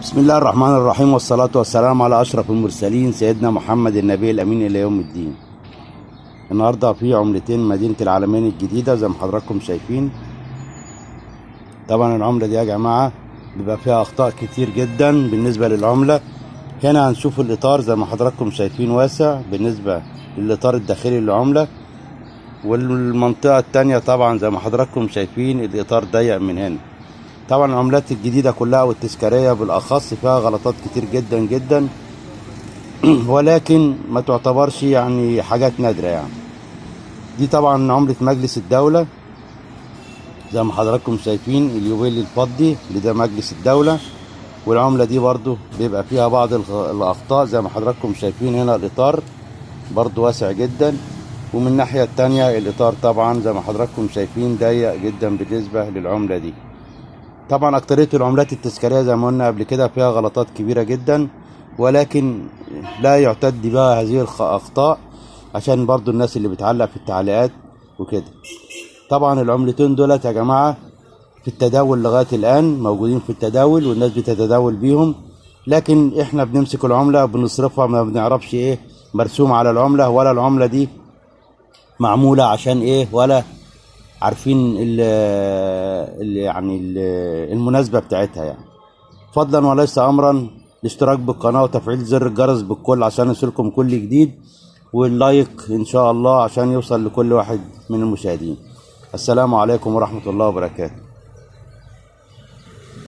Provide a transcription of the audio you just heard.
بسم الله الرحمن الرحيم، والصلاة والسلام على أشرف المرسلين سيدنا محمد النبي الأمين إلى يوم الدين. النهاردة في عملتين مدينة العالمين الجديدة زي ما حضراتكم شايفين. طبعا العملة دي يا جماعة بيبقى فيها أخطاء كتير جدا بالنسبة للعملة. هنا هنشوف الإطار زي ما حضراتكم شايفين واسع بالنسبة للإطار الداخلي للعملة، والمنطقة التانية طبعا زي ما حضراتكم شايفين الإطار ضيق من هنا. طبعا العملات الجديدة كلها والتذكارية بالأخص فيها غلطات كتير جدا جدا ولكن ما تعتبرش يعني حاجات نادرة يعني. دي طبعا عملة مجلس الدولة زي ما حضراتكم شايفين، اليوبيل الفضي اللي ده مجلس الدولة. والعملة دي برضو بيبقى فيها بعض الأخطاء زي ما حضراتكم شايفين. هنا الإطار برضو واسع جدا، ومن الناحية التانية الإطار طبعا زي ما حضراتكم شايفين ضيق جدا بالنسبة للعملة دي. طبعا أكترية العملات التذكارية زي ما قلنا قبل كده فيها غلطات كبيرة جدا، ولكن لا يعتد بها هذه الأخطاء عشان برضو الناس اللي بتعلق في التعليقات وكده. طبعا العملتين دولت يا جماعة في التداول لغاية الآن، موجودين في التداول والناس بتتداول بيهم، لكن احنا بنمسك العملة بنصرفها ما بنعرفش ايه مرسوم على العملة، ولا العملة دي معمولة عشان ايه، ولا عارفين المناسبة بتاعتها يعني. فضلا وليس امرا الاشتراك بالقناة وتفعيل زر الجرس بالكل عشان يوصلكم كل جديد، واللايك ان شاء الله عشان يوصل لكل واحد من المشاهدين. السلام عليكم ورحمة الله وبركاته.